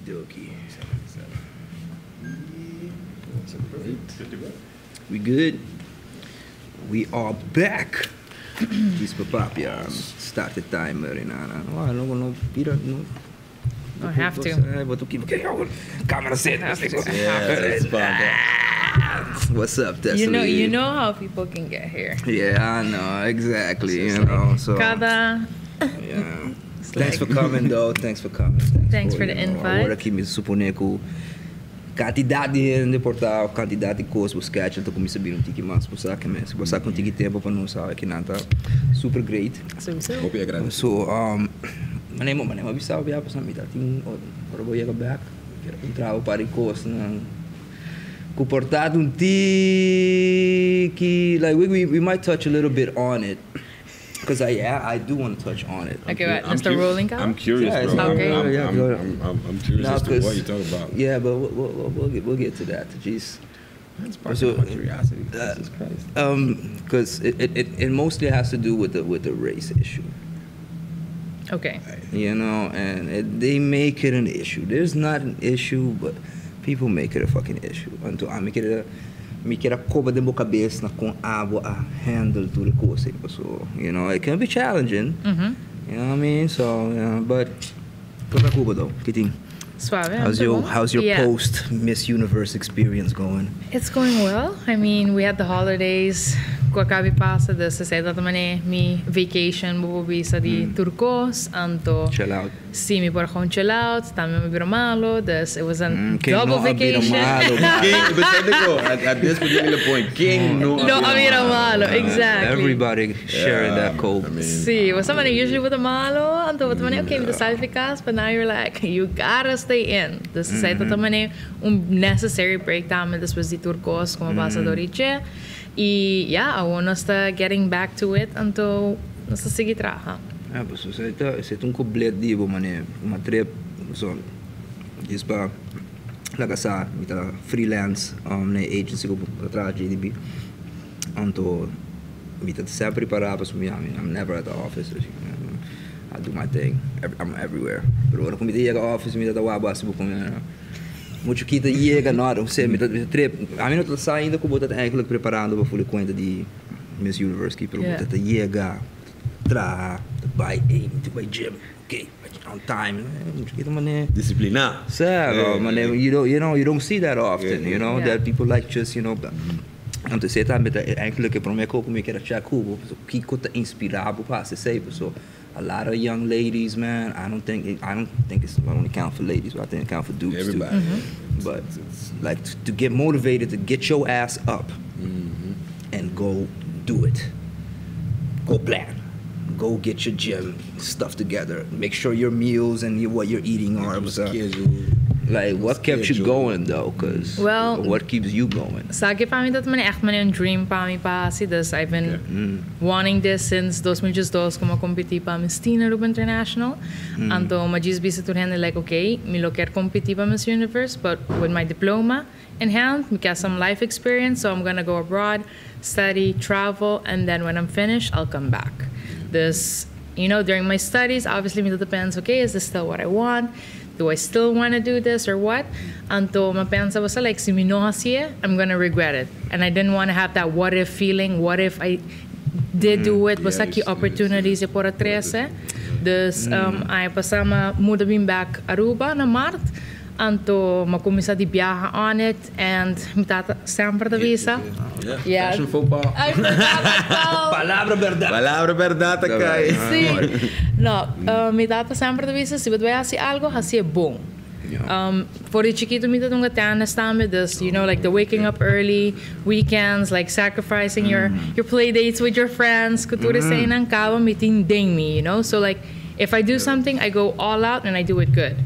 Okie dokie. We good? We are back. Djis Papia. Start the timer. No, I have to. Camera set. What's up, Thessaly? You know how people can get here. Yeah, I know, exactly. So. Cada. Yeah. Thanks for coming, though. Thanks for coming. Thanks for the invite. Agora aqui me supone que quantidade de portal, quantidade de coisas buscar, então como sabia tique mais por sacar mesmo. Se você contigo tempo para não saber que nada super great. Hope you agree. So manema bisa via para mim tá tem para vou ir back. Quero entrar para coisas não comportado tique like we might touch a little bit on it. Because I do want to touch on it. Okay, right. Mr. Rolling Cow? I'm curious, yeah, bro. okay. I'm curious as to what you talk about. Yeah, but we'll get to that. Jeez. That's part of my curiosity. Jesus Christ. Because it mostly has to do with the race issue. Okay. You know, and they make it an issue. There's not an issue, but people make it a fucking issue. Until I make it a me quer coba de boca cabeça com água a handle tudo coisa. So, you know, it can be challenging. Mm-hmm. You know what I mean? So, yeah, but Copa Cuba though, Kitty. Suave. How's your post Miss Universe experience going? It's going well. I mean, we had the holidays. Quakabi pasa de se da tamane mi vacation bubu sa di Turcos anto Chill out. Si mi por gewoon chill out, también mi biro malo. This it was a double vacation. At this particular point, King no abira malo, exactly. Everybody sharing that cold. Sí, was somebody usually with a malo anto with money okay with the salficas, but now you're like you gotta stay in. This is that tamane necessary breakdown. This was di Turcos como pasa doriche. Y yeah, I want us to getting back to it until nasa sige traha. Ah, pues se un completo divo mané, uma trip so diz pa la casa mita freelance na agency ko tra GDB. Anto mita sempre preparar para sumir. I'm never at the office. I do my thing. I'm everywhere. Pero quando comida chega ao office mita tawa base buko muito que chega na hora, você me trip. A mim não tô saindo com botar eigenlijk preparando para full conta de Miss Universe que para botar chega tra by aim to by gym. Okay, on time. Muito mané disciplinar. So, mané you don't see that often, you know, that people like just, you know, então você tá eigenlijk para mim como que era check who que conta inspirado para se sei, so a lot of young ladies, man. I don't think it's I only count for ladies, but I think it count for dudes everybody. too. Mm-hmm. But it's like to get motivated to get your ass up and go do it. Go plan. Go get your gym stuff together. Make sure your meals and what you're eating are. Like, what kept you going though? Cause what keeps you going? Sake pa mi dat man echt een dream pa mi pa si dus I've been wanting this since 2002 como competi pa Miss Aruba International. Anto ma Djis bisa turhen like okay, mi lo quer competi pa Miss Universe, but with my diploma in hand, mi get some life experience, so I'm gonna go abroad, study, travel, and then when I'm finished, I'll come back. This, you know, during my studies, obviously it depends. Okay, is this still what I want? Do I still want to do this or what? Anto mapensa was like, si mi no hasiye, I'm gonna regret it. And I didn't want to have that what if feeling. What if I did do it? Was aqui opportunities e por atrese. Dus ay pasama muda been back Aruba na Mart. Anto makumisa di biyaha on it and mitata sempre da visa. Yeah. Fashion football. I forgot myself. Palabra verdad kay. Sí. No, mitata sempre da visa. Si vai hasi algo, hasi bom. For the chiquito mita tunga tana stame this, you know, like the waking up early, weekends, like sacrificing your play dates with your friends. Kuture sa inang kawa mitin ding me, you know. So like if I do something, I go all out and I do it good.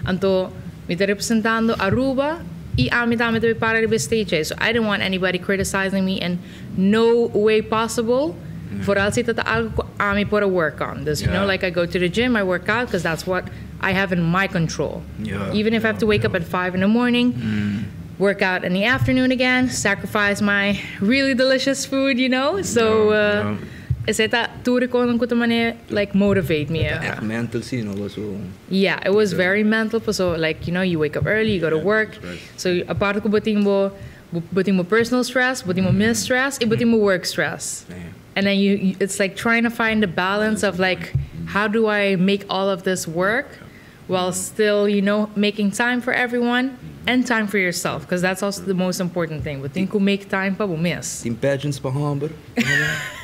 Anto mi sta representando Aruba y amitame to para the stage. So I didn't want anybody criticizing me in no way possible. For alsi tata algo ami put a work on this, you know, like I go to the gym, I work out because that's what I have in my control. Even if I have to wake up at 5 in the morning, work out in the afternoon again, sacrifice my really delicious food, you know. So Iseta turiko ng kutamane like motivate me. Echt mental zie, no? Was zo. Yeah, it was very mental. So like, you know, you wake up early, you go to work. Right. So apart ko buting mo personal stress, buting mo miss stress, buting mo work stress. Damn. And then it's like trying to find the balance of like, how do I make all of this work while still, you know, making time for everyone and time for yourself, because that's also the most important thing. But think make time pa miss. Team pageants pa hamber.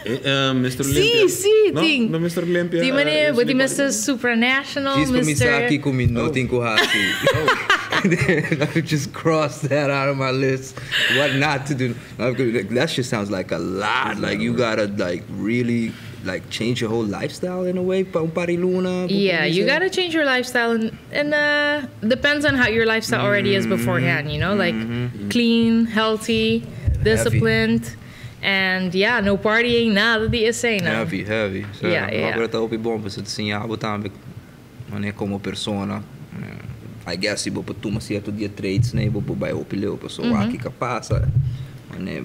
Mr. Olympia. Sí, no? ting. No, Mr. Olympia. Di man eh, buti Mr. Supranational, She's kumisaki Mr. kumi no tinko hati. I just crossed that out of my list. What not to do? That shit sounds like a lot. Like you gotta like really like change your whole lifestyle in a way. Pariluna. Yeah, you gotta change your lifestyle, and depends on how your lifestyle already is beforehand. You know, like clean, healthy, disciplined, and yeah, no partying, nada de isso now. Heavy. So, Yeah. agora tá op bom, você desenhava também, né, como persona. I guess se você toma certo dia traits, né, você vai opileu, pessoa aqui que passa, né,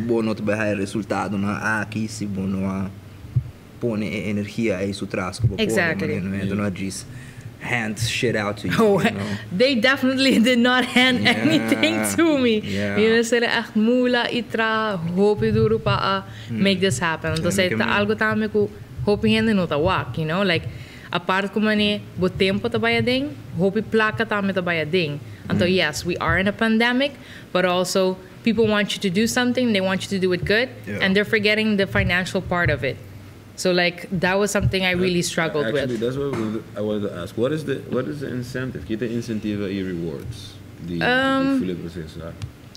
bom não te vai resultado na aqui se bom não pone energia aí isso traz que Exactly. né, não Djis hand shit out to you. Oh, you know? they definitely did not hand anything to me. Yeah. You know, sila echt mula itra hopi duro pa make this happen. Entonces, algo tame ko hopi hindi no tawak, you know, like apart ko mani bo tempo tabayading, hopi plaka tame tabayading. Until yes, we are in a pandemic, but also people want you to do something, they want you to do it good, and they're forgetting the financial part of it. So like that was something I really struggled with. Actually, that's what I wanted to ask. What is the incentive? Kita incentiva e rewards. The fully process.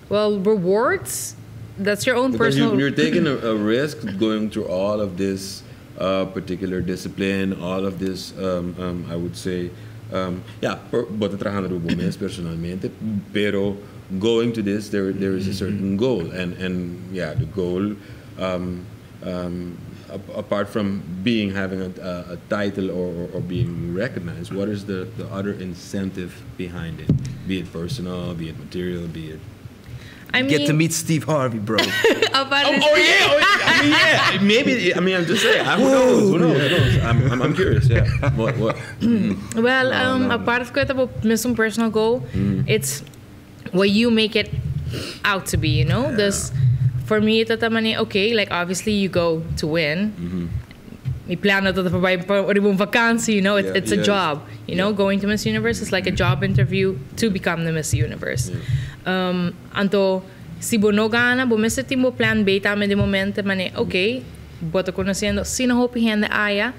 Well, rewards, that's your own Because personal. you're taking a risk going through all of this particular discipline, all of this, I would say, bote trabajando con mes personalmente, pero going to this, there is a certain goal, and the goal, apart from having a title or being recognized, what is the other incentive behind it? Be it personal, be it material, be it. I mean, Get to meet Steve Harvey, bro. Maybe. I mean, I'm just saying. Who knows? I'm curious. Yeah. What? Well, apart ko ito po mismong personal goal, it's what you make it out to be. You know, this for me ito taman okay. Like obviously you go to win. May plano to pa vacancy. You know, it's a job. You know, going to Miss Universe is like a job interview to become the Miss Universe. Anto si bono gana bumisa timo plan B tama de momento mane okay boto conociendo sino hopi hende aya,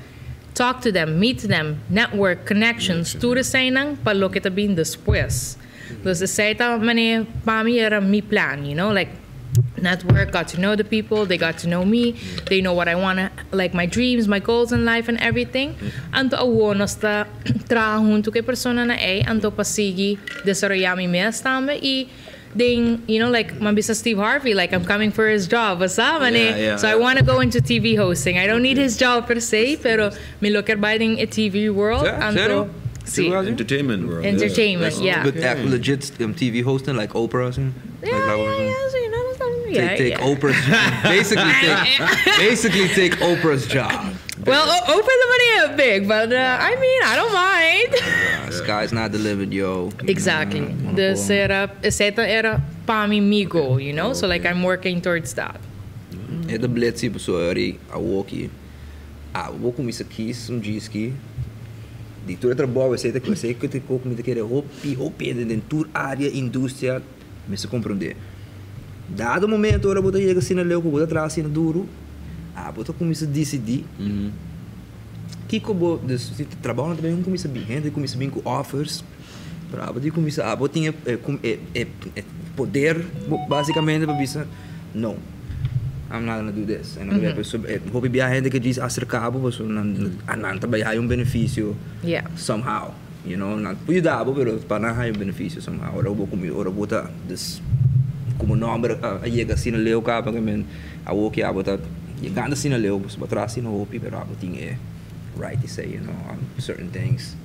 talk to them, meet them, network, connections, tudo say nang palo kita bin después. Entonces say ta mane pami era mi plan, you know, like network, got to know the people, they got to know me, they know what I want to, like my dreams, my goals in life and everything. Anto awonos ta trabajo junto kay persona na anto pasigi desarrollami mes tama ding, you know, like mambisa Steve Harvey, like I'm coming for his job, so I want to go into TV hosting. I don't need his job per se, pero me lo quer biting a TV world. Anto entertainment world. Entertainment, yeah. But legit TV hosting like Oprah or something? Take Oprah's basically take Oprah's job. Well, Oprah the money is big, but I mean, I don't mind. Sky's not the limit, yo. Exactly. The setup era pami mi goal, you know? So like I'm working towards that. The bletsi po so eri awoki. Awoku mi sa kis Djis ki. Di tur trabalho você tem que você que te coco me te querer hopi den tur área indústria me se compreender. Dado o momento ora bota chega assim na leu bota atrás assim duro. Bota começa a decidir. Que como se trabalho também começa bem, gente começa bem com offers. Para botar começa botar tinha poder basicamente para pensar não. I'm not gonna do this. And hope be a gente que diz acercado, você não trabalhar benefício. Yeah. Somehow, you know, not cuidado, pero para não benefício somehow. Ora vou botar this como número chega assim na leu capa que men a woki botar chegando assim na leu, você botar assim no hope, pero tinha right to say, you know, on certain things.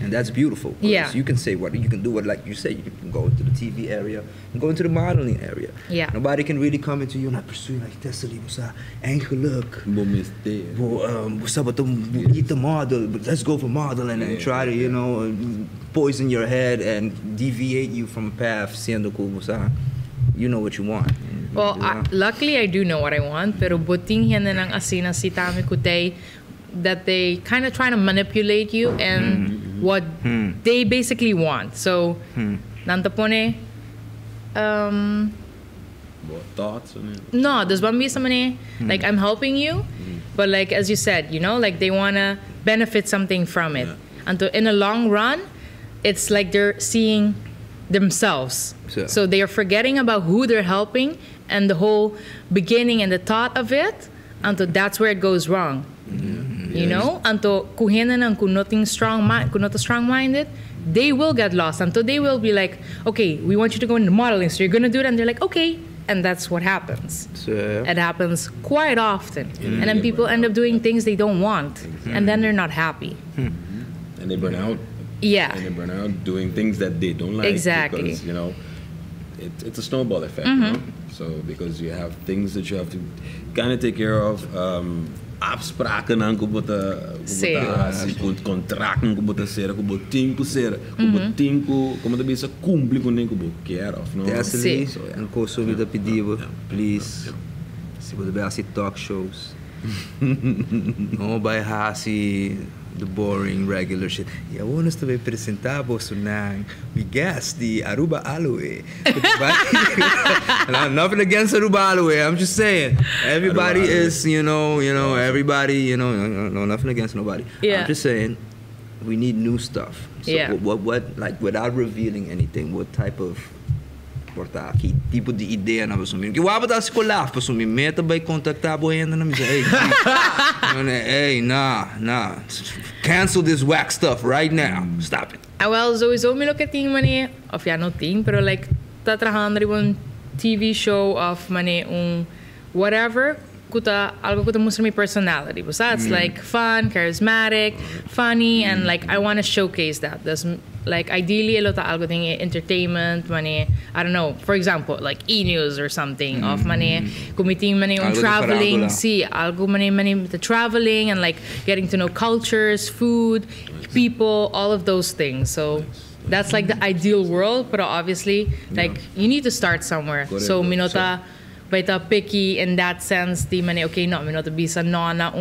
And that's beautiful. Yeah. You can say what you can do. What, like you say, you can go into the TV area and go into the modeling area. Yeah. Nobody can really come into you and pursue like Thessaly was look. Eat the model, but let's go for modeling and try to, you know, poison your head and deviate you from a path. You know what you want. Well, luckily I do know what I want, pero buting yan na ng asina si Tami Kutay that they kind of try to manipulate you and what they basically want. So, nantapone, What thoughts on it? no, there's one bisa mane, like I'm helping you, but like as you said, you know, like they wanna benefit something from it. Yeah. And in the long run, it's like they're seeing themselves. So they are forgetting about who they're helping and the whole beginning and the thought of it. And that's where it goes wrong. You know? And kuhinan kunoting strong-minded, they will get lost. And they will be like, okay, we want you to go into modeling, so you're gonna do it. And they're like, okay. And that's what happens. It happens quite often. And then people end up doing things they don't want. And then they're not happy. And they burn out. Yeah. And they burn out doing things that they don't like. Exactly. Because, you know, it's a snowball effect, you know? So, because you have things that you have to kind of take care of. Afspraken aan kubota contracten kubota sera kubotinko sera kubotinko como também se cumpre com nem kubo care of no. Thessaly, and consumir da pedido, please. Se você vai assistir talk shows, não vai assistir the boring regular shit. I want us to be apresentar sunang we guess the Aruba Aloe. Nothing against Aruba Aloe. I'm just saying everybody is everybody no nothing against nobody. Yeah. I'm just saying we need new stuff. So what like without revealing anything, what type of que tipo de ideia na pessoa que o aba da escolar para sumir meta vai contactar a boa na mesa hey nah cancel this whack stuff right now, stop it. Well, sowieso me look at ting mani of ja no ting pero like tatrahanda ribon TV show of mani whatever kuta algo kuta mostra mi personality. But that's like fun, charismatic, funny, and like I want to showcase that. That's like ideally a lot of algo ting entertainment, mani I don't know. For example, like E-News or something of mani kumiting mani traveling, algo mani the traveling and like getting to know cultures, food, people, all of those things. So that's like the ideal world, but obviously like you need to start somewhere. So minota baita picky in that sense, di mani okay no minota bisa no na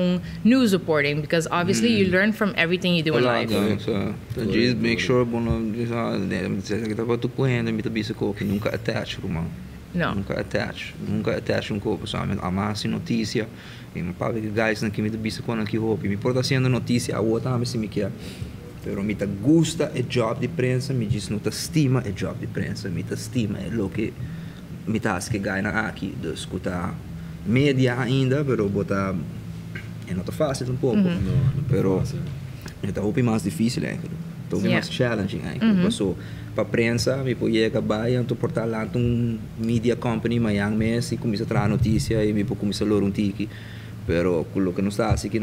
news reporting because obviously you learn from everything you do in life. So Djis make sure kita ko tu kuhenda mita bisa ko que nunca attach rumang. No. Nunca attach corpo sa amin amasi notícia e papi que guys na que mita bisa ko na que hope me porta sendo notícia a outra me se me quer. Pero mita gusta e job de prensa, me diz não ta estima e job de prensa, mita estima é lo que mitas que ganha aqui de escutar média ainda, pero bota é não tá fácil pouco. Pero é um mais difícil ainda. Então é mais challenging ainda. Passou para prensa, me pode acabar e portar lá media company mayang mês e começa a trazer notícia e me pode começar a ler tiki. Pero quello che non sta assim que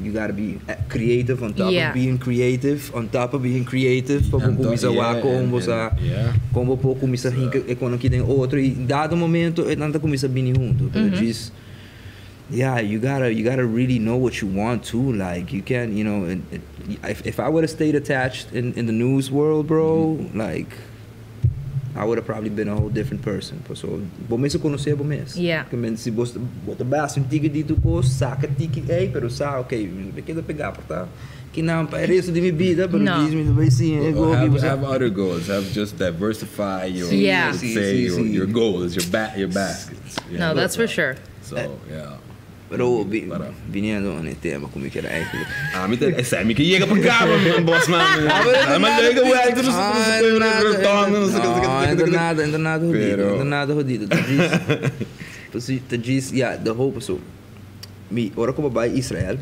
you gotta be creative on top of being creative, on top of being creative para começar como pouco começar a quando que tem outro e dado momento nada começa a vir junto. Pero diz you gotta really know what you want too. Like you can't, if I would have stayed attached in the news world, bro, like I would have probably been a whole different person. So, bom mês eu conhecer bom mês. Que se você bota base ticket dito ko, saca ticket pero sa okay, me queda pegar tá? Que não para resto de minha vida, pero diz me vai sim, have other goals. Have just diversify your your goals, your baskets. No, that's for sure. So, Pero viniendo nel tema come che era sai mica chega per capo boss man ma lega nada jodido Djis the hope so me ora como vai Israel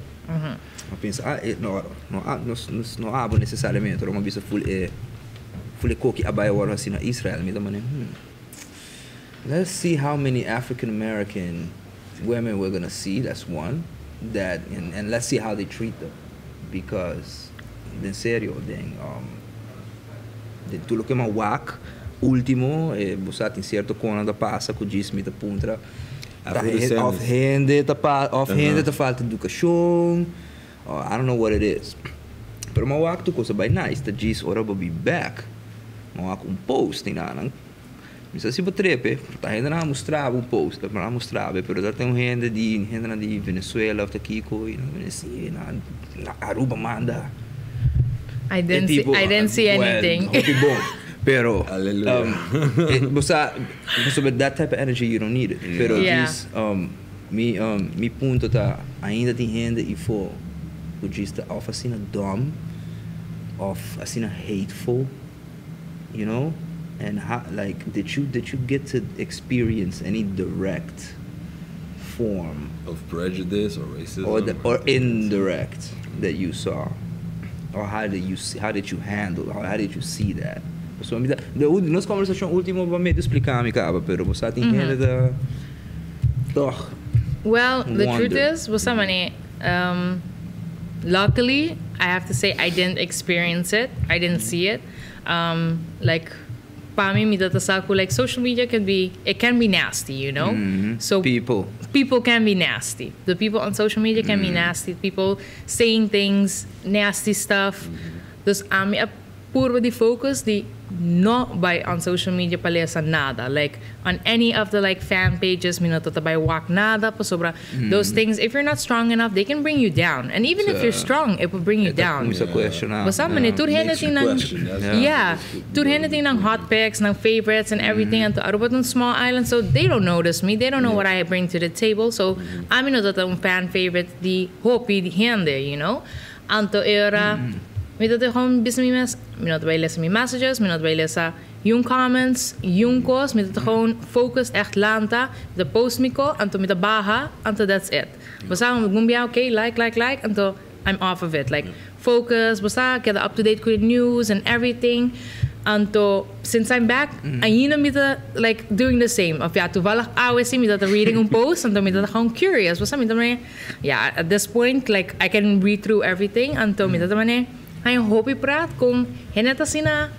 eu penso não abo necessariamente ora uma vista full coque abai ora assim na Israel me da maneira let's see how many African American women we're gonna see. That's one. And let's see how they treat them, because en serio, de tudo que é uma wak, último, você tem certo quando passa com Djis mita puntra, offhand tá falta educação, I don't know what it is. Pero uma wak tu coisa bem nice, the Djis ora will be back, uma wak post na nang. Misa si batrepe, tá ainda na mostrava post, para mostrar, pero já tem renda de Venezuela, of Kiko, e na Aruba manda. I didn't see anything. Bom. Pero Hallelujah. with that type of energy you don't need it. Pero Djis, mi punto tá ainda tem renda e for o Djis tá of assim dumb, of assim hateful, you know? And how, like, did you get to experience any direct form of prejudice or racism or indirect that you saw, or how did you handle, or how did you see that? So, nós conversação última para me explicar me caba, pero você tem que da doch. Well, the truth is, luckily, I have to say I didn't experience it. I didn't see it. Like, para mim, like social media can be nasty, you know. Mm-hmm. So people can be nasty. The people on social media can be nasty. People saying things, nasty stuff. Dus I'm puro di focus di no by on social media palesa nada. Like on any of the like fan pages, by wak nada pa sobra. Those things, if you're not strong enough, they can bring you down. And even if you're strong, it will bring you down. Basta man, turhen ng hot pics, ng favorites and everything, and to Aruba tong small island, so they don't notice me. They don't know what I bring to the table. So I'm a fan favorite di hopi di hende, you know. Anto era Minat gewoon business minat bij lessen mijn messages, minat bij lessen yung comments, yung kos, minat gewoon focus echt lanta, de post miko, anto mit de baha, anto that's it. Basta gumbia okay, like, anto I'm off of it. Like focus, basta get up to date with news and everything. Anto since I'm back, ayina mita like doing the same. Of ja, toevallig awesi mita reading un post, anto mita gewoon curious. Basta mita yeah, at this point like I can read through everything, anto mita I hope you praat kung hinata sina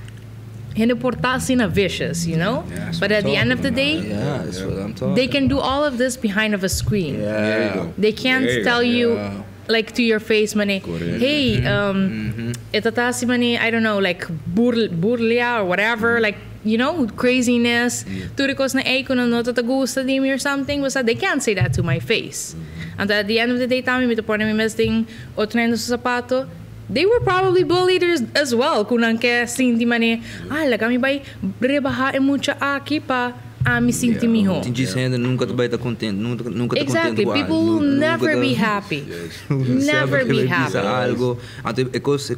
porta sina vicious, you know? Yeah, but at the end of the day, that's what I'm talking they can do all of this behind of a screen. Yeah. They can't tell you like to your face mane, hey, itata si mane, I don't know, like burlia or whatever, like you know, craziness. Turikos na eiko na no tatagusta di me or something. Basta they can't say that to my face. And at the end of the day, tami mito po na mi mesting o tremendo sa sapato. They were probably bullied as well. Kunang ke sinti mane, kami bay rebahain mucha aki pa ami sinti miho. Djis ainda nunca vai estar contente, nunca exactly. People will never be happy. Never be happy. Algo, ante ekos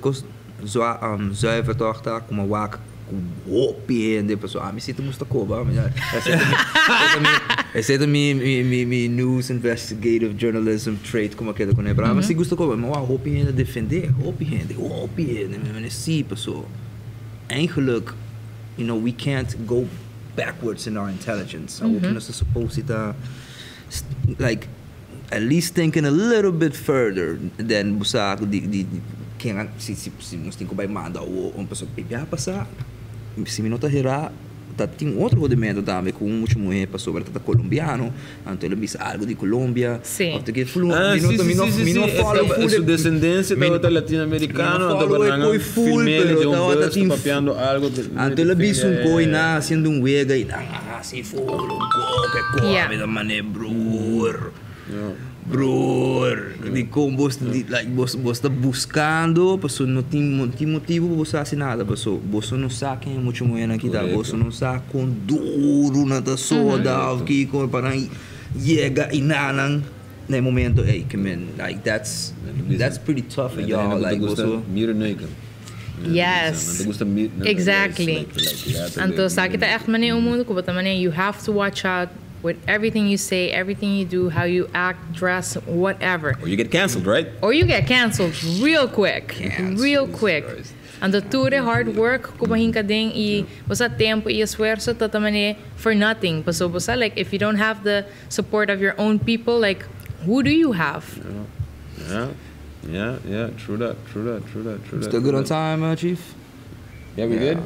zuiver toch daar como wak hopi en de pessoa me sinto musta koba, essa mi news investigative journalism trait como que com nebra, mas se gusta koba, mas hopi en defender, hopi en sim pessoa. Eigenlijk, you know, we can't go backwards in our intelligence. We're not supposed to like at least thinking a little bit further than busa di quem se nós tem que vai mandar o pessoa pegar passar se minuto hira tem outro rodimento também com um último passou para tá colombiano então ele disse algo de Colômbia porque minuto follow su descendencia da latino-americano então full pero tá papiando algo então ele disse um coisa haciendo um wega e assim follow que come da mané Bror, di como você está buscando, pessoa não tem motivo para você fazer nada, pessoa, você não sabe quem é muito moeda aqui, tá? Você não sabe com duro na da soda, aqui com para chega e nanang no momento, hey, come in, like that's pretty tough for y'all, like also. Yes, exactly. Anto sa kita echt mane umundo ko bata mane, you have to watch out with everything you say, everything you do, how you act, dress, whatever. Or you get canceled, right? Or you get canceled real quick. Real quick. And the ture hard work, kumahin ka ding basta tempo, esfuerzo, tatamane for nothing. Basta, like, if you don't have the support of your own people, like, who do you have? Yeah. Yeah, true that. Still good on time, Chief? Yeah, we good?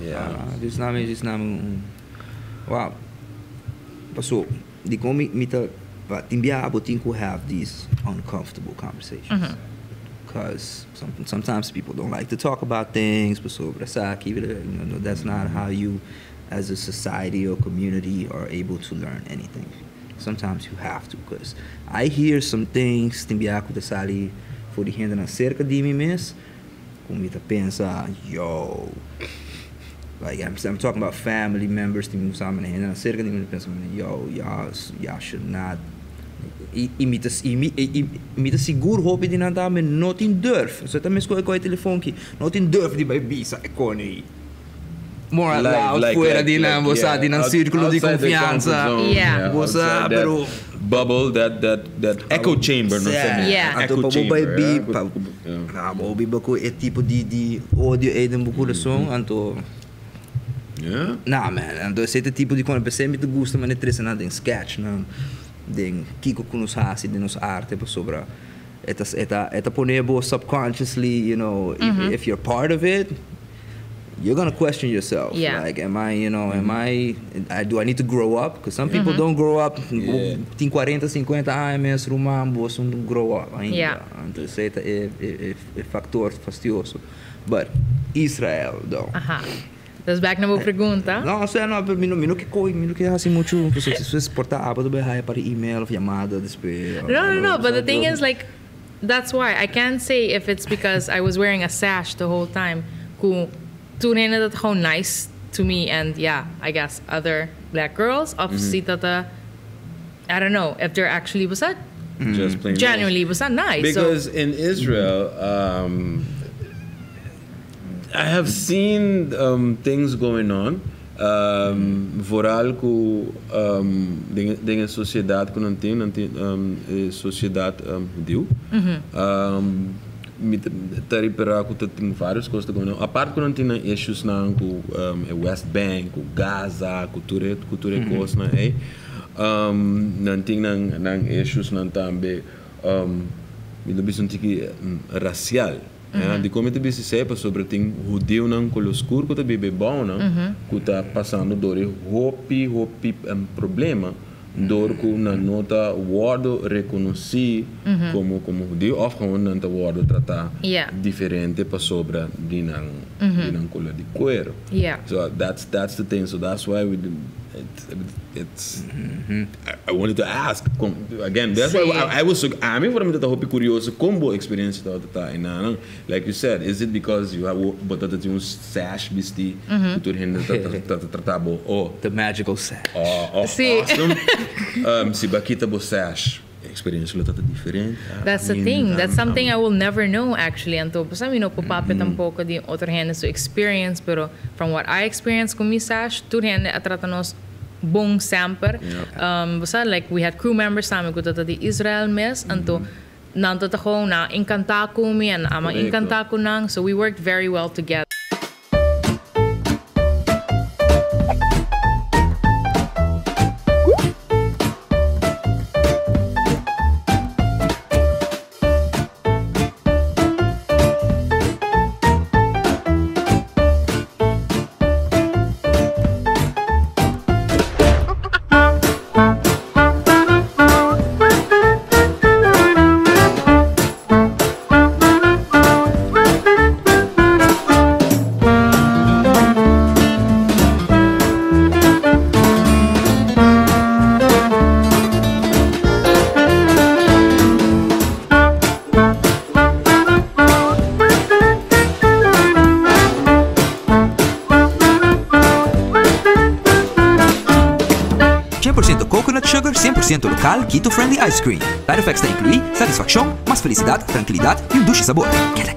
Yeah. Just namin, wow. So, di ko mita, timbia abotin ko have these uncomfortable conversations. Because sometimes people don't like to talk about things, but so that's not how you, as a society or community, are able to learn anything. Sometimes you have to, because I hear some things, timbia ko Thessaly, for the hand na cerca de mim mesmo, como me pensa, yo, like I'm talking about family members, timbia sama na hand cerca de mim pensa, yo, y'all should not. Imita seguro hoop die na daar met not in durf. Zo dat mensen ko telefoonkie, not in durf die bij bisa economy. More loud fuera di na bosa di nan círculo di confianza. Bosa pero bubble that echo chamber, no sé. Echo chamber. Bobi bako e tipo di audio eden buku de song anto. Yeah. Nah man, anto esse tipo di quando percebe te gusta mas ne trese nada em sketch, não. Den kiko kunus hasi de nos arte por sobra eta ponebo subconsciously, you know, if you're part of it, you're gonna question yourself. Like, am I do I need to grow up? Because some people don't grow up. Tem 40, 50 anos, rumambo, don't grow up ainda. Então esse é factor fastidioso. But Israel, though. Das back na boa pergunta. Não, sei não, mino que assim muito, se exportar aba do BH para email, chamada, despe. No, but the thing is, like, that's why I can't say if it's because I was wearing a sash the whole time. Kung tunay na dat gewoon nice to me and I guess other black girls. Obviously, I don't know if they're actually was that just plain genuinely was that nice. Because in Israel, I have seen things going on. Vooral com dingen sociedade que não tem sociedade judeu. Tari pera que tem várias coisas going on. A parte que não tem issues na com West Bank, com Gaza, com Ture coisa na não tem nang issues não também me do bicho que racial. De como te bisi sepa sobre tem judeu não color escuro que tá bebe bom não que tá passando dor hopi problema dor que na nota word reconheci como judeu ou gewoon não tá word tratar diferente para sobre de não color de cuero. So that's the thing. So that's why I wanted to ask again. That's why I was so. I mean, for me, that hope curioso combo experience that in like you said, is it because you have but that you sash bisti to tratabo the magical sash. Awesome. Si bakita bo sash. Experience lo tata different. That's the thing. That's something I will never know actually. Anto, basta popapit ang poco di other hand to experience, pero from what I experienced con mi sash, turhen atratanos bong samper. Basta like we had crew members namin ko tata di Israel mes, anto nanto tako na inkanta ko mi and amang inkanta ko nang, so we worked very well together. Local, keto-friendly ice cream. Side effects incluem satisfação, mais felicidade, tranquilidade e dulce sabor. Queda.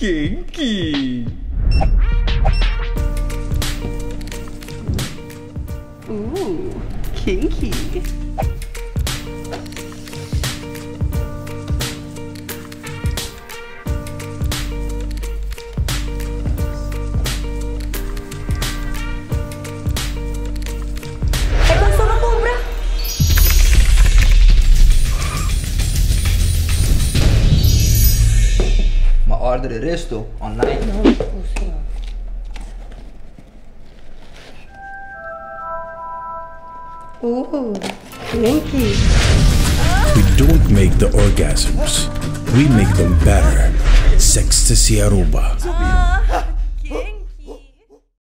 Kinky. Ooh, kinky. Ma-order il resto online. Ooh, kinky. We don't make the orgasms. We make them better. Thessaly Aruba.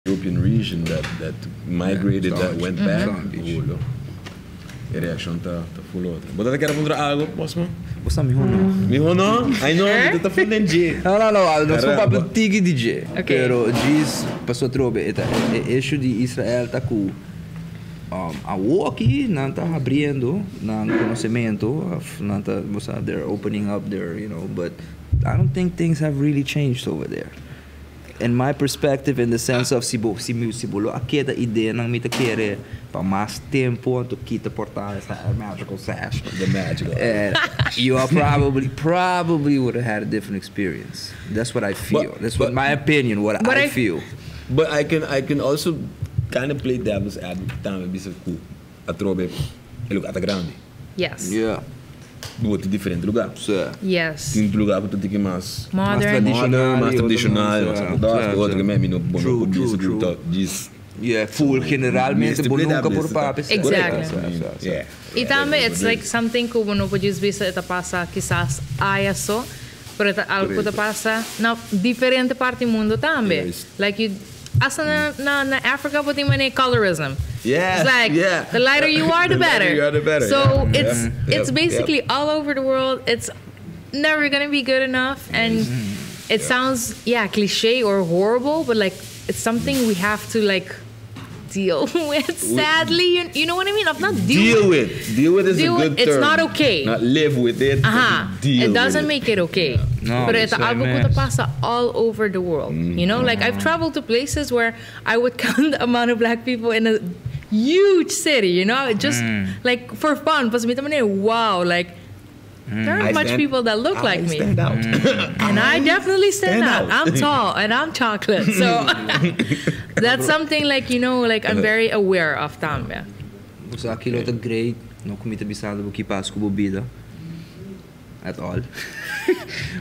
European region that migrated, that went back. Beach. E reaction ta full outra. But that quero mostrar algo, posso man? Basta mi hono. Mi hono? I know, that full NG. No, non sono proprio tigi DJ. Ok. Pero Djis passò trobe e issue di Israel tá ku a walkie não tá abrindo não conhecimento não tá they're opening up their but I don't think things have really changed over there. In my perspective, in the sense of si bolo aquela ideia não me querer para mais tempo anto kita portar essa magical sash. The magical. You are probably would have had a different experience. That's what I feel. That's what my opinion. What I feel. But I can also kind of play devil's advocate bisa ku atrobe lugar grande. Yes. Yeah. Outro diferente lugar. Yes. Tem lugar que tu tem que mais Modern. mais tradicional, outro que mesmo não True. Djis. Yeah, full generalmente Neste bom nunca play por papo. Exactly. Yeah. E também, it's like something que não podes ver se passa quizás aí só, pero algo que passa na diferente parte do mundo também. Yes. Like you, asa na Africa put him in colorism. Yeah. It's like the lighter you are, the better. You are, the better. So Yeah. it's basically all over the world. It's never gonna be good enough, and it sounds cliche or horrible, but like it's something we have to like deal with. Sadly, you know what I mean? I'm not Deal with is a good term. It's not okay. Not live with it. Deal it doesn't with make it okay. No, But it's it's algo que pasa all over the world. You know, like I've traveled to places where I would count the amount of black people in a huge city, you know, just like for fun. Wow, like there aren't much people that look like me. Stand out. And I definitely stand out. out. I'm tall and I'm chocolate. So that's something like, like I'm very aware of também. So aquilo é great, não comita bisada porque passa com bebida. At all.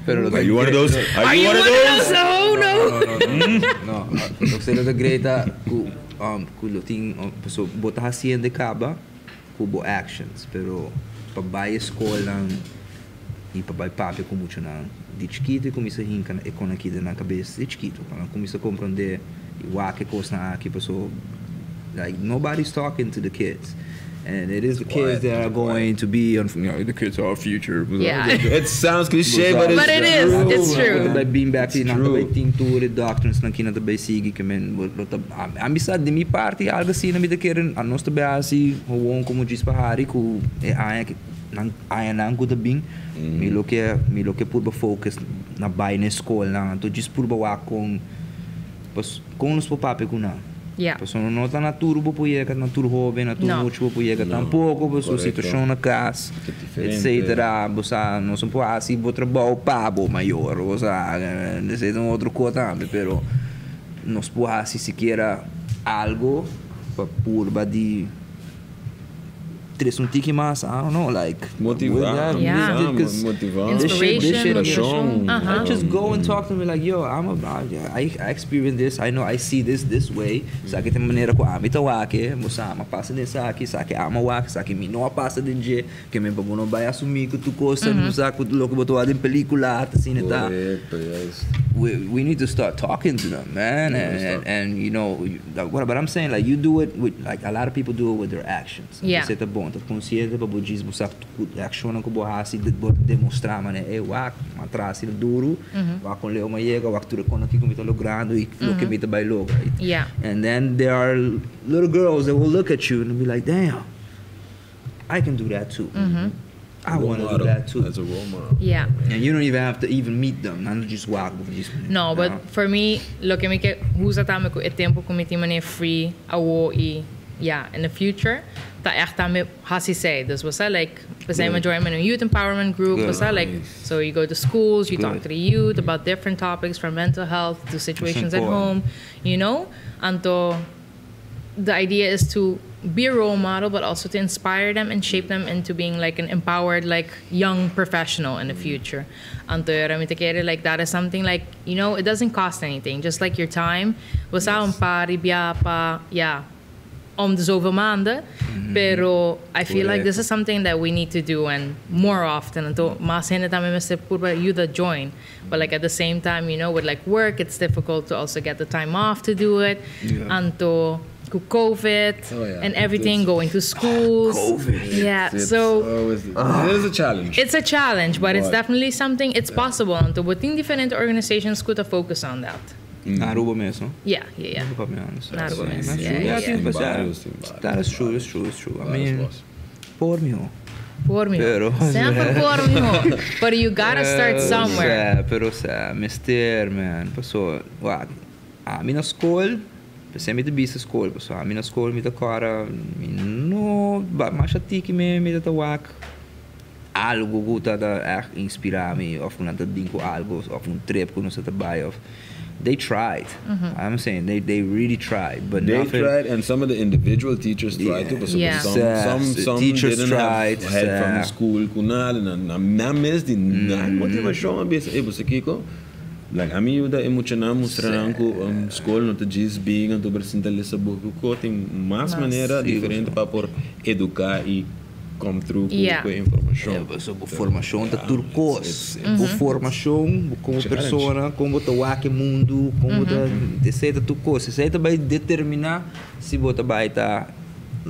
Pero Are you one of those? Are you one of those? No. Não sei da greita ku luting so bota hacienda caba ku bo actions, pero pabai escola e pabai papi com muito na de chiquito e começa a rincar e com aqui na cabeça de chiquito, quando começa a compreender o que coisa aqui passou, like nobody's talking to the kids. And it is the kids that are going to be, the kids are our future. Yeah. It sounds cliche, but it is. It's true. By being back in the tinture doctrines na kina tabay sige kamen ambisad de mi parte algo assim na mi de queren a nossa base o como diz pahari ku aya nang ku tabing mi lo que purba focus na bay na escola na to diz purba wa com nos papape ku na. Yeah. Pues não está na turbo poiega, na tur jovem, na tur muito poiega tampouco, pues a situação na casa, etc. Bosa não se pode assim, vou trabalhar pabo maior, bosa, necessita outro coisa também, pero não se pode assim sequer algo para purba de tres um tique mais, I don't know, like motivar, inspiration. I just go and talk to me like, yo, I experience this, I know I see this way. Sa que tem maneira ko ami tawake, mo sama passa din sa que ama wake, sa que mi no passa din je, que me baguno vai assumir que tu costa, mo sa que tu loco botou din película, assim tá. We need to start talking to them, man, and what I'm saying, like you do it with, like a lot of people do it with their actions. Você tá bom, tá consciente para budismo, sabe, action ko bohasi demonstrar, mané, wak atrás no duro, wak com leo maiega, wak tudo quando aqui como tá logrando e lo que me tá bailo, right? Yeah. And then there are little girls that will look at you and be like, damn, I can do that too. I want to do that too. As a role model. Yeah. And you don't even have to even meet them. Not just walk with these. No, but for me, lo que me que usa tame ko tempo committee mane free awo in the future. Ta echt tame hasi say. Dus was like we join in a youth empowerment group. Was like so you go to schools, you talk to the youth about different topics from mental health to situations at home, you know. And the idea is to be a role model, but also to inspire them and shape them into being like an empowered, like young professional in the future. And like that is something like, you know, it doesn't cost anything. Just like your time. Was een paar riba om de zoveel maanden. Pero I feel like this is something that we need to do and more often. And to mas hindi tayo Mr. Purba you that join. But like at the same time, you know, with like work, it's difficult to also get the time off to do it. And to COVID and everything, going to schools. COVID. So it is a challenge. It's a challenge, but it's definitely something, it's possible. And to think different organizations could focus on that. Aruba mesmo? Yeah. Aruba mesmo. That is true, it's true. I mean, por mí. Sempre por mí. But you gotta start somewhere. Pero mister, man. Paso, what? Na school, sempre de bisa school. Paso, na school, me da cara, no, mas atiki me da wak. Algo guta da echt inspira me, of na da dinko algo, of trip kuno sa tabay of. They tried. I'm saying they really tried, but they tried, and some of the individual teachers tried too. But some teachers didn't tried. have help from the school. Kunal na mes di na what they were showing me. It was Kiko. Like I mean, you da emocionar mostrar ko school no to Djis being and to apresentar essa book ko tem mais maneira diferente para por educar e come through com informação. A formação da turcos, a formação como pessoa, como tá o mundo, como tá deseja turcos, você vai determinar se você vai estar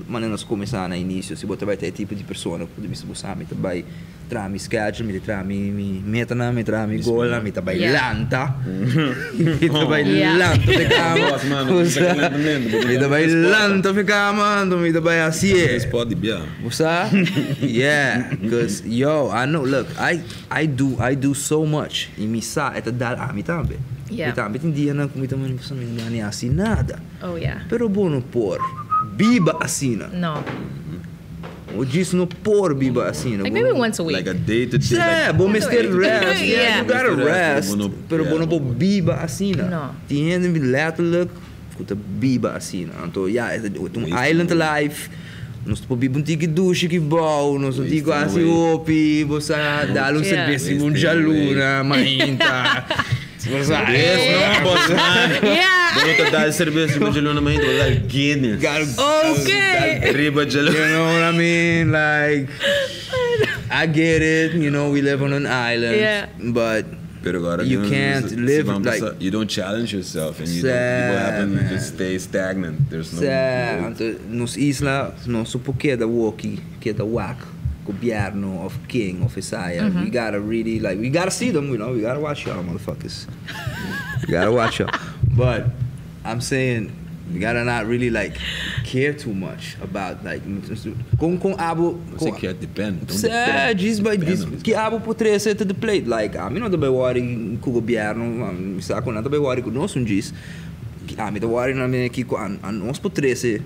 maneiras começar no início, se você vai ter tipo de pessoa, pode me buscar, me vai trami schedule, me trami meta na me trami goal, me vai lanta, me vai lanta de cama, me vai lanta de cama, me vai assim. Pode bia. Yeah, because I know. Look, I do so much. E me sa eta dal ami tambe. Me tambe tin dia na kumita man sa me nani asinada. Oh yeah. Pero bono por biba asina. No. O Djis no por biba asina. Like maybe once a week. Like a day to day. Yeah, but Mr. Rest. Yeah, you gotta rest. Pero bono po biba asina. No. Tiende me letterlijk kuta biba asina. Anto island life. Nós podemos ter que douche que bom, nós não temos quase opi, você dá cerveja Tur Dialuna, mainta. Yes, no, boss man. Don't to dar cerveja Tur Dialuna, mainta, vai dar Guinness. Okay. Riba Dialuna. You know what I mean? Like, I get it. You know, we live on an island, but you can't live like you don't challenge yourself, and you happen to just stay stagnant. There's no. Nos isla, non so porque da walkie, que da wak, governo of king of Isaiah. We gotta really we gotta see them. You know, we gotta watch y'all, motherfuckers. We gotta watch y'all. But I'm saying we gotta not really care too much about com abo. Você quer depend. Djis que abo poderia ser to the plate. Like a mim não dá worry com o governo, me saco nada dá worry com nós Djis. A mim dá worry na minha que a nós poderia ser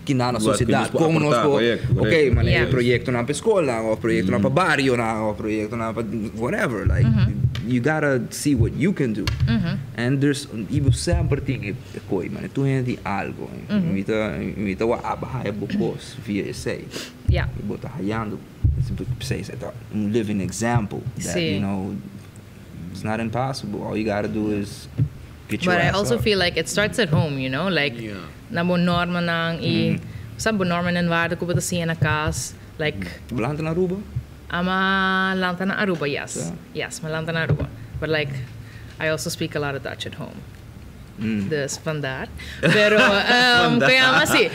que na sociedade como nós ok, mas é projeto na escola, ou projeto na barrio, ou projeto na whatever. Like you gotta see what you can do. And there's even sempre tem coi, mas tu tem algo. Imita o abaia bocos via essay. Yeah. Bota hayando. Say living example that you know it's not impossible. All you gotta do is get your But I ass also up. feel like it starts at home, you know, like na bon norma nang sa bon norma nan waarde ko bata siya na kas like Lanta na Aruba? ama lanta na Aruba, yes. Yes, malanta na Aruba. But like I also speak a lot of Dutch at home. Dus vandaar. Pero kaya nga si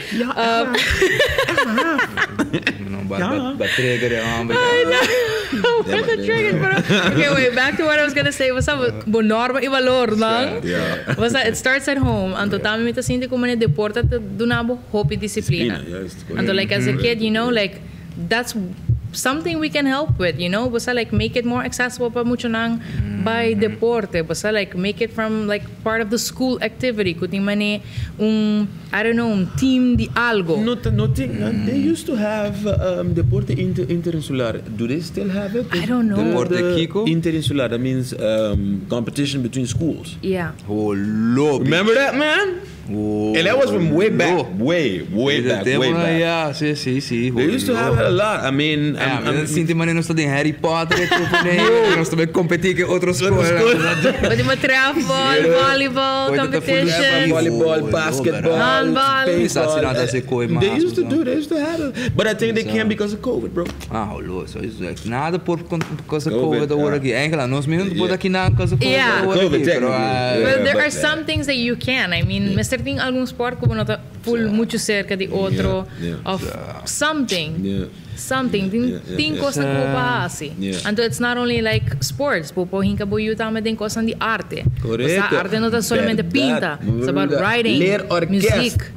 trigger okay, wait, back to what I was gonna say. Basta norma i valor lang. Basta it starts at home. Anto tami mita sindi ko man deporta dunabo hopi disciplina. Anto like as a kid, you know, like that's something we can help with, you know? Basta like make it more accessible pa mucho ng by deporte. Basta like make it from like part of the school activity. Kuting mani I don't know, team di algo. They used to have Deporte Interinsular. Do they still have it? I don't know. Deporte Kiko? Interinsular, that means competition between schools. Yeah. Oh, lobby. Remember that, man? Oh, And that was from way back. Way back. Yeah, sí. They used to have it a lot. I mean... Sinti man non sta in Harry Potter e tutto non sta per competere con otro scuola. Pwede mo travel, volleyball, competition. Volleyball, basketball, handball. baseball. They used to have it. But I think they can't because of COVID, bro. Lord. So it's like, nada por causa COVID agora aqui. Eigenlijk, nós mesmo por aqui nada por causa COVID agora aqui. Well, there are some things that you can. I mean, Mr. Ting algún sport como nota full mucho cerca de otro of something. Something. Ting cosa ko pa asi. And it's not only like sports. Pupuhin ka buyo tama din cosa di arte. Correcto. Sa arte no ta solamente pinta. It's about writing, music.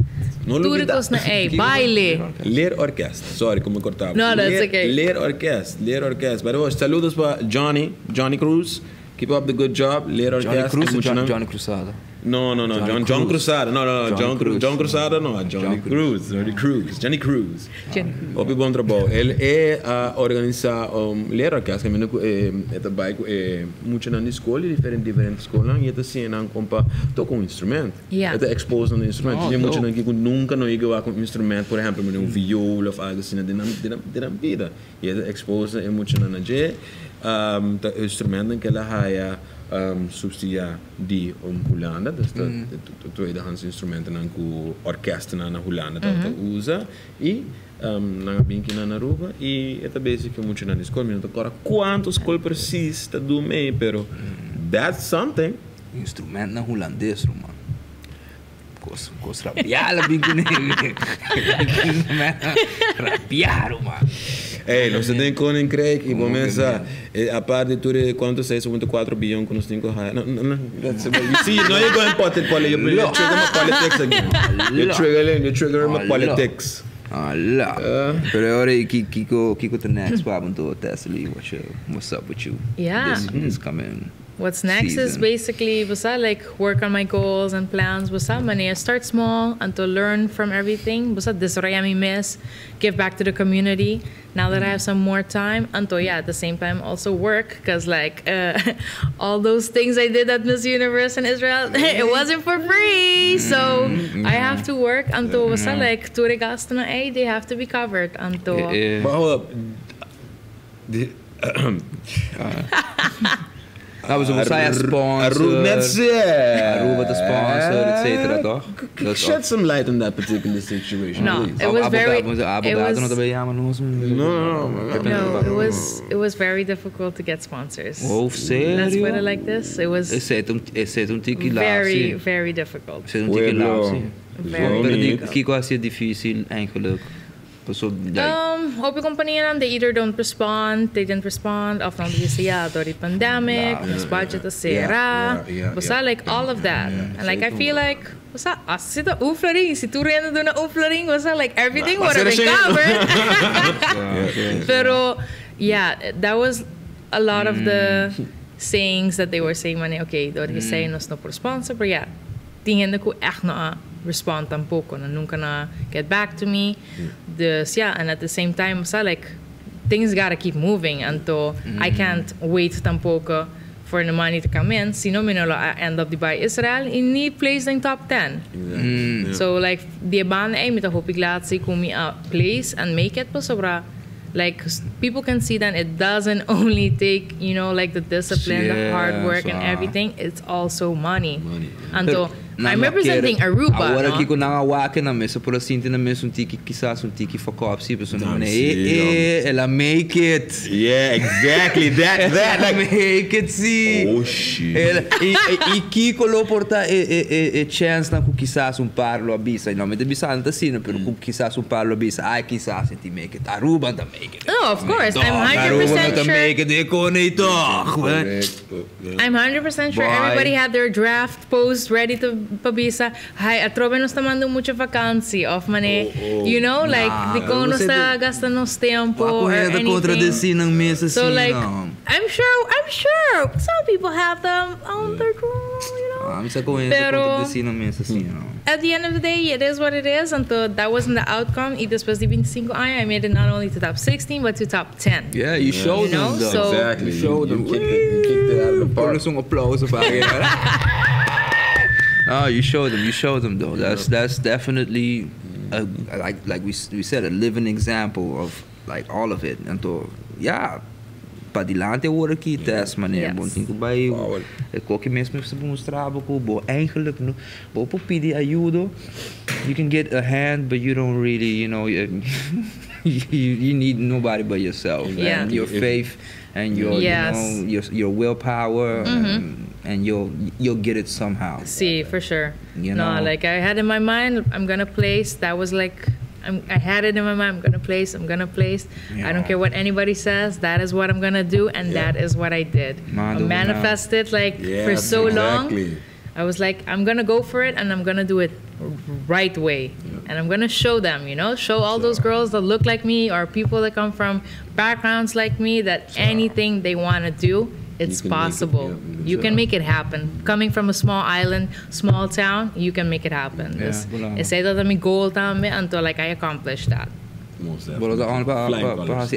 Turcos na baile. Leer orquesta. Sorry, como cortaba. No, that's okay. Leer orquesta. But saludos para Johnny Cruz. Keep up the good job. Leer orquesta. Johnny Cruzado. No. John Cruzado. No. John Cruzado no. Johnny Cruz. Opi bom trabalho. Ele organiza leer orquesta. Ele vai muito na escola, diferentes escolas. E ele assim não compa toca instrumento. Ele expose no instrumento. Tinha muito na que nunca não ia com instrumento, por exemplo, viola ou algo assim de vida. E ele expose muito na instrumento que ela haya subsidia di Holanda, dat is de tweedehands instrumenten na orkest na Holanda dat usa e na binki na Aruba e esta basic que muito na escola, não agora quanto escola precisa do meio, pero that's something. Instrumento na holandês, mano. Coisa rabiala binki nele. Rabiaro, mano. Nós temos que crer que começa a parte de quanto 6.4 bilhões que nós temos que ganhar. See, now you're going politics. You're triggering my politics again. You're triggering my politics. Pero ahora Kiko the next problem to Thessaly. What's up with you? Yeah. This coming. What's next season. is basically like work on my goals and plans. Start small and to learn from everything. This I miss, give back to the community. Now that I have some more time, and at the same time also work, because like all those things I did at Miss Universe in Israel, it wasn't for free. So I have to work until like to regasto na they have to be covered until. But hold up. Dat was een sponsor. Aruba the sponsor, etc. Toch? Shed some light on that particular situation. No, please. it was very. It was very difficult to get sponsors. Oh, sério? Let's put it like this. It was very, very difficult. Kiko is difícil eigenlijk. Op je compagnie they either don't respond, they didn't respond, of dan door the pandemic, this budget is like all of that. And like I feel like as zit oefening, si tu rende doen oefening, like everything would have been covered. Pero that was a lot of the sayings that they were saying, okay, door je zei nos no por sponsor, pero tingin ko echt na respond tampoco, na nunca na get back to me. And at the same time, like things gotta keep moving, until I can't wait tampoco for the money to come in. Sino minolo I end up by Israel in need place in top 10. So like die baan met hoop ik laat zien kom je place and make it sobra. Like people can see that it doesn't only take like the discipline, the hard work and everything. It's also money. Until I'm representing Aruba. Agora aqui com não awake na mesa por assim na mesa tiki quizás tiki fuck up se pessoa não ela make it. Yeah, exactly that like make it see. Oh shit. E Kiko lo porta chance na quizás parlo abisa, não me debisa anta sino pero quizás parlo abisa. Ai quizás ti make it. Aruba ta make it. No, of course. I'm 100% sure. Make it I'm 100% sure everybody had their draft post ready to pabisa, hi, atrobe nos está mandando mucha vakantie, of mane, you know, like, di ko nos está gastando nos tempo or anything. Ng mesa So like, no. I'm sure some people have them on their you know. I'm sa kuya ng mesa no. At the end of the day, it is what it is. And that wasn't the outcome. Y después de 25 años, I made it not only to top 16, but to top 10. Yeah, you showed them. So, exactly. You showed them. You kicked it out of the park. Een applause of Oh, you showed them though. That's definitely like we said, a living example of like all of it. And to pa dilante worden kitas maneer bon tinko bij qualquer mesmo se mostrava ko bo eigenlijk no bo pidi ayudo, you can get a hand but you don't really, you know, you need nobody but yourself and your faith and your you know your willpower and you'll get it somehow. See, for sure. You know? Like I had in my mind, I'm gonna place. That was like I had it in my mind, I'm gonna place. Yeah. I don't care what anybody says, that is what I'm gonna do, and that is what I did. I manifested for so long. I was like, I'm gonna go for it, and I'm gonna do it right way. And I'm gonna show them, you know, show all those girls that look like me or people that come from backgrounds like me that anything they wanna do, it's possible. You can make it happen. Coming from a small island, small town, you can make it happen. I say that my goal until like I accomplished that.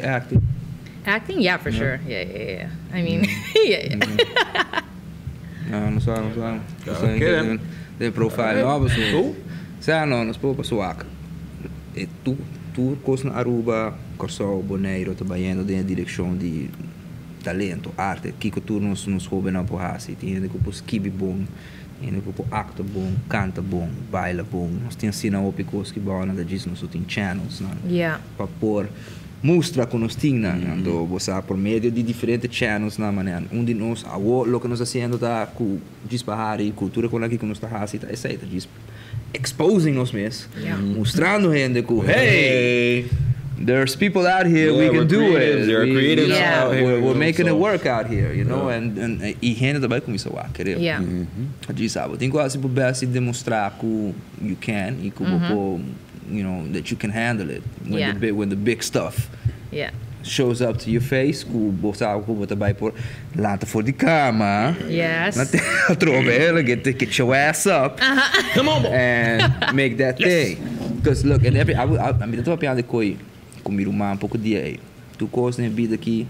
Acting? Acting, yeah, for sure. Yeah. I mean, não sabe. De profile nova so. Sai não, nós pô pessoal. E tu coisa na Aruba, corso boneiro trabalhando dentro da direção de talento, arte, que tu nos hobby na porrasi, tem que pôr skibi bom, tem que pôr acto bom, canta bom, baila bom. Nós temos assim na opicos que bom na Djis nós tem channels, não? Para pôr mostra que nós temos, ando você por meio de diferentes channels na maneira. De nós, o que nós fazendo da com Djis Bahari, cultura com aqui que nós está fazendo, essa é Djis exposing nós mesmos, mostrando gente que hey. There's people out here, we can do it. There are creatives out here. We're making it work out here, you know. And gente também começou a querer. A gente sabe, tem quase por best demonstrar que you can e que you know that you can handle it when the big stuff shows up to your face. Que você como também por lá for the camera. Yes. Na trove, get your ass up. Come on, and make that thing. Because look, and I mean, eu tô pensando que comigo um pouco de aí. Tu coisas na vida aqui,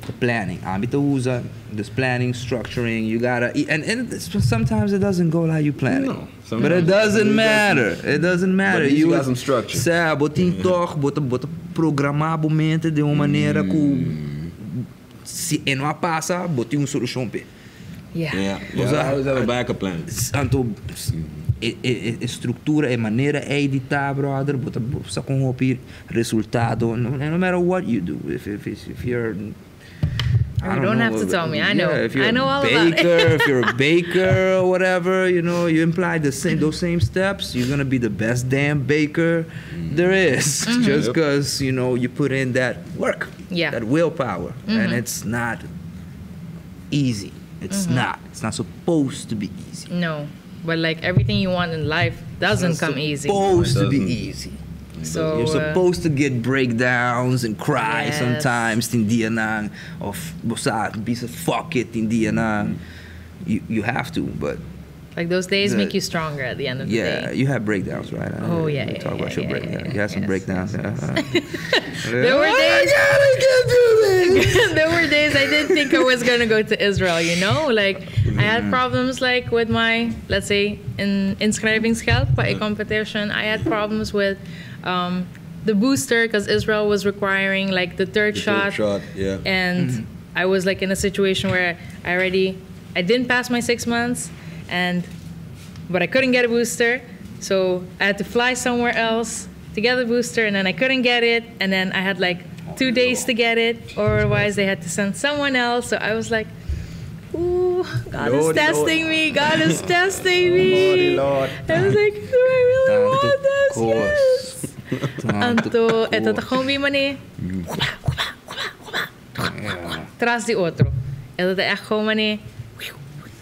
the planning. Tu usa this planning, structuring. You gotta, and sometimes it doesn't go like you plan it. But it doesn't matter. It doesn't matter. You got some structure. Sabe, bota programar a mente de uma maneira que se não passa, bota solução pe. Always have a backup plan. Então, estrutura e maneira é editar, brother, só com o resultado. No matter what you do, if you're you don't have to tell me. I know. I know all about it. If you're a baker or whatever, you know, you imply those same steps. You're gonna be the best damn baker there is, just because you know you put in that work, that willpower, and it's not easy. It's not. It's not supposed to be easy. No, but like everything you want in life doesn't come easy. It's supposed to be easy. So you're supposed to get breakdowns and cry sometimes. Tindia nang of be fuck it tindia. You have to, but like those days make you stronger at the end of the day. Yeah, you have breakdowns, right? Talk about your breakdowns. You had some breakdowns. There were days. There were days I didn't think I was gonna go to Israel. You know, like I had problems like with my, let's say, in inschrijvingsgeld by a competition. I had problems with the booster because Israel was requiring like the third shot. And I was like in a situation where I didn't pass my 6 months, but I couldn't get a booster, so I had to fly somewhere else to get the booster, and then I couldn't get it, and then I had like 2 days to get it, or otherwise they had to send someone else. So I was like, ooh, God is testing me. God is testing me. Lord. I was like, do I really want this? Yes. Anto, eto gewoon wie manier. Tras die otro. Eto echt gewoon manier.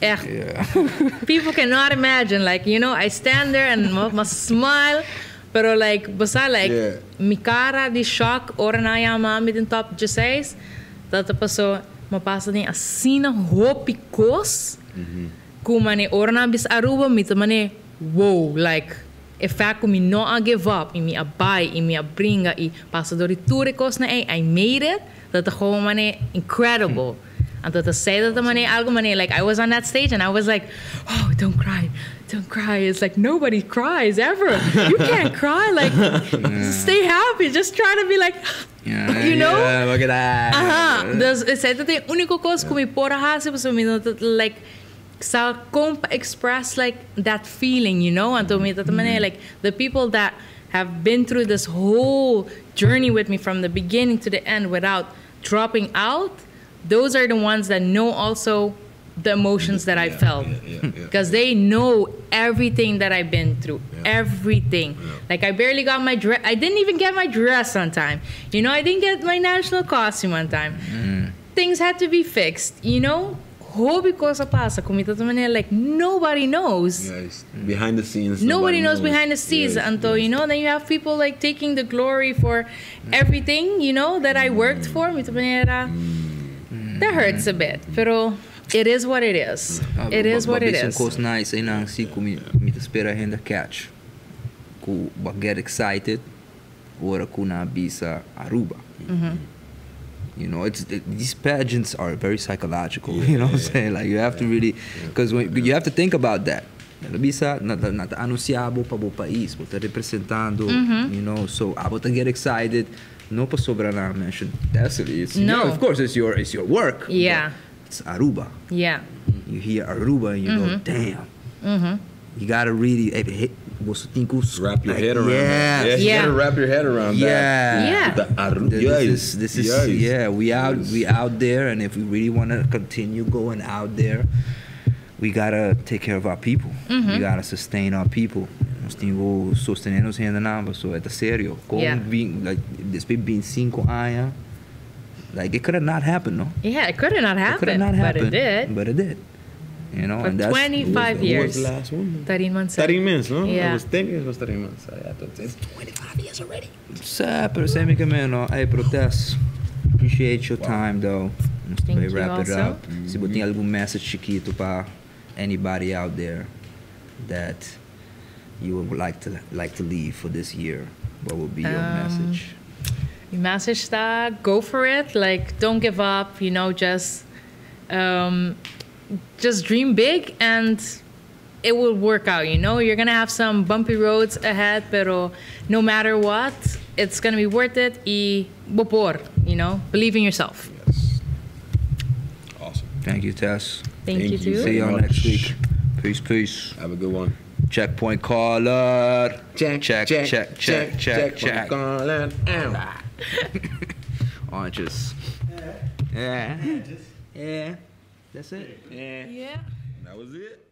Echt. People cannot imagine. Like, you know, I stand there and my smile. Pero like, basta like, mi cara di shock, ora na yung mami din top Djis. Tata pa so, mapasa din asina hopikos. Kumane, ora na bis Aruba, mita mane, wow, like, if fact me no a give up, imi abay, imi abringa, I pasadori turikos na I made it. Tata ko mane, incredible. And to say that mane, algo mane, like, I was on that stage and I was like, oh, don't cry. Don't cry. It's like nobody cries ever. You can't cry. Like, stay happy. Just try to be like, you know? Yeah, look at that. Dus het zei dat de unieke koos kom je pora hasi so me like sa comp express like that feeling, you know? And to me that like the people that have been through this whole journey with me from the beginning to the end without dropping out, those are the ones that know also the emotions that I felt, because they know everything that I've been through, everything. Like I barely got my dress. I didn't even get my dress on time. You know, I didn't get my national costume on time. Things had to be fixed. You know, hobby cosa pasa kumita manera like nobody knows. Yes. Behind the scenes. Nobody knows behind the scenes, until you know. Then you have people like taking the glory for everything, you know, that I worked for. Mita manera. That hurts a bit, pero. It is what it is. It is what it is. Course nice, and I see me espera ainda catch. Ku get excited, ora kuna bisa Aruba. You know, these pageants are very psychological. You know what I'm saying? Like you have to really, because you have to think about that. Bisa nata anunciado para o país, está representando. You know, so about to get excited. No pa sobra na mention Thessaly. No, of course it's your work. Yeah. It's Aruba. Yeah. You hear Aruba and you go, damn. You gotta really wrap your head around that. You gotta wrap your head around that. The Aruba. This is we out there, and if we really wanna continue going out there, we gotta take care of our people. We gotta sustain our people. Nós temos sostenernos ainda nada, so é sério. Like this being 5 anos. Like it could have not happened, no? Yeah, it could have not happened, but it did. But it did. You know, for and that's 25 years. What was the last one? 13 months. 13 months, no? Yeah. It was 10 years, it was 13 months. It's 25 years already. Pero sei que no. Hey, protest. Appreciate your time, though. Thank you wrap it also. up. Se você tem algum message chiquito para anybody out there that you would like to leave for this year, what would be your message? Your message that go for it. Like don't give up. You know, just dream big and it will work out. You know, you're gonna have some bumpy roads ahead, pero no matter what, it's gonna be worth it. Y bopor, you know, believe in yourself. Yes. Awesome. Thank you, Tess. Thank you too. See y'all next week. Peace. Have a good one. Checkpoint caller. Check. Caller. Oranges. Yeah. That's it. Yeah. Yeah. That was it.